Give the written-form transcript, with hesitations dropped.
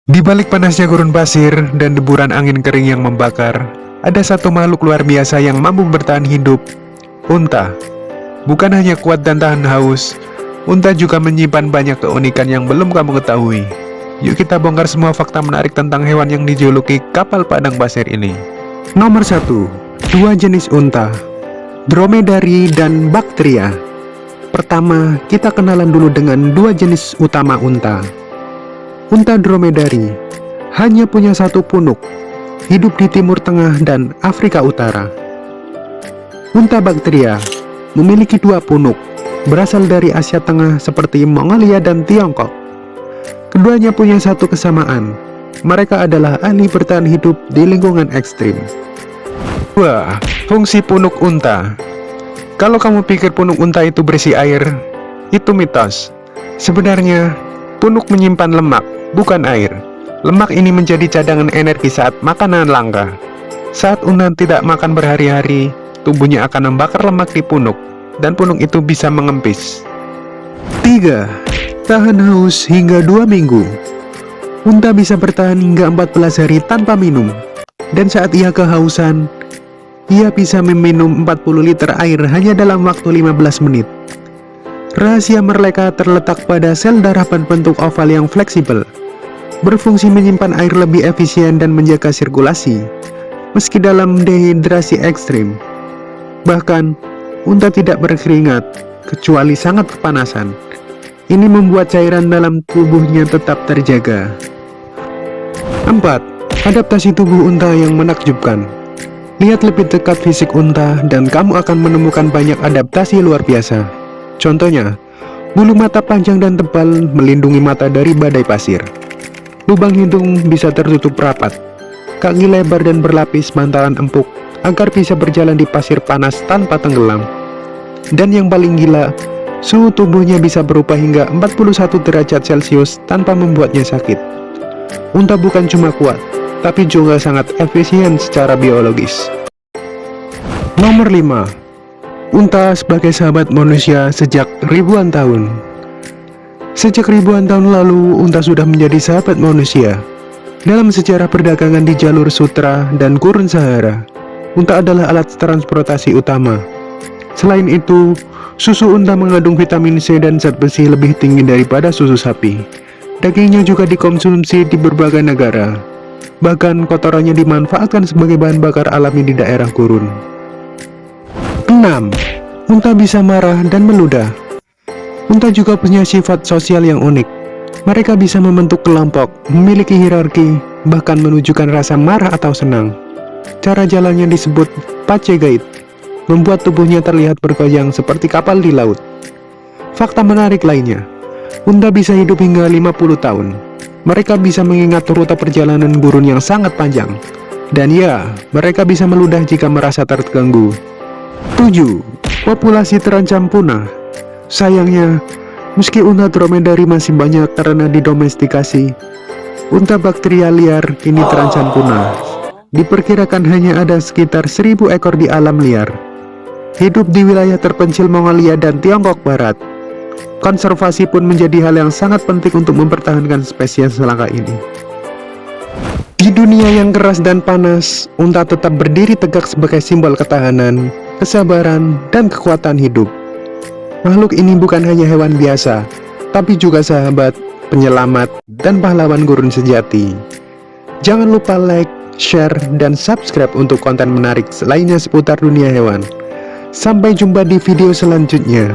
Di balik panasnya gurun pasir dan deburan angin kering yang membakar, ada satu makhluk luar biasa yang mampu bertahan hidup, unta. Bukan hanya kuat dan tahan haus, unta juga menyimpan banyak keunikan yang belum kamu ketahui. Yuk kita bongkar semua fakta menarik tentang hewan yang dijuluki kapal padang pasir ini. Nomor 1. Dua jenis unta, dromedari dan Bactria. Pertama, kita kenalan dulu dengan dua jenis utama unta. Unta dromedari hanya punya satu punuk, hidup di Timur Tengah dan Afrika Utara. Unta Bactria memiliki dua punuk, berasal dari Asia Tengah seperti Mongolia dan Tiongkok. Keduanya punya satu kesamaan, mereka adalah ahli bertahan hidup di lingkungan ekstrim. 2. Fungsi punuk unta. Kalau kamu pikir punuk unta itu berisi air, itu mitos. Sebenarnya, punuk menyimpan lemak, bukan air. Lemak ini menjadi cadangan energi saat makanan langka. Saat unta tidak makan berhari-hari, tubuhnya akan membakar lemak di punuk, dan punuk itu bisa mengempis. 3. Tahan haus hingga 2 minggu. Unta bisa bertahan hingga 14 hari tanpa minum, dan saat ia kehausan, ia bisa meminum 40 liter air hanya dalam waktu 15 menit. Rahasia mereka terletak pada sel darah berbentuk oval yang fleksibel, berfungsi menyimpan air lebih efisien dan menjaga sirkulasi, meski dalam dehidrasi ekstrim. Bahkan, unta tidak berkeringat, kecuali sangat kepanasan. Ini membuat cairan dalam tubuhnya tetap terjaga. 4. Adaptasi tubuh unta yang menakjubkan. Lihat lebih dekat fisik unta dan kamu akan menemukan banyak adaptasi luar biasa. Contohnya, bulu mata panjang dan tebal melindungi mata dari badai pasir. Lubang hidung bisa tertutup rapat. Kaki lebar dan berlapis bantalan empuk agar bisa berjalan di pasir panas tanpa tenggelam. Dan yang paling gila, suhu tubuhnya bisa berubah hingga 41 derajat Celcius tanpa membuatnya sakit. Unta bukan cuma kuat, tapi juga sangat efisien secara biologis. Nomor 5. Unta sebagai sahabat manusia sejak ribuan tahun. Sejak ribuan tahun lalu, unta sudah menjadi sahabat manusia. Dalam sejarah perdagangan di jalur sutra dan gurun Sahara, unta adalah alat transportasi utama. Selain itu, susu unta mengandung vitamin C dan zat besi lebih tinggi daripada susu sapi. Dagingnya juga dikonsumsi di berbagai negara. Bahkan kotorannya dimanfaatkan sebagai bahan bakar alami di daerah gurun. 6. Unta bisa marah dan meludah. Unta juga punya sifat sosial yang unik. Mereka bisa membentuk kelompok, memiliki hierarki, bahkan menunjukkan rasa marah atau senang. Cara jalannya disebut pace gait, membuat tubuhnya terlihat bergoyang seperti kapal di laut. Fakta menarik lainnya, unta bisa hidup hingga 50 tahun. Mereka bisa mengingat rute perjalanan gurun yang sangat panjang. Dan ya, mereka bisa meludah jika merasa terganggu. 7. Populasi terancam punah. Sayangnya, meski unta dromedari masih banyak karena didomestikasi, unta Bactria liar kini terancam punah. Diperkirakan hanya ada sekitar 1000 ekor di alam liar. Hidup di wilayah terpencil Mongolia dan Tiongkok Barat. Konservasi pun menjadi hal yang sangat penting untuk mempertahankan spesies langka ini. Di dunia yang keras dan panas, unta tetap berdiri tegak sebagai simbol ketahanan, kesabaran, dan kekuatan hidup. Makhluk ini bukan hanya hewan biasa, tapi juga sahabat, penyelamat, dan pahlawan gurun sejati. Jangan lupa like, share, dan subscribe untuk konten menarik lainnya seputar dunia hewan. Sampai jumpa di video selanjutnya.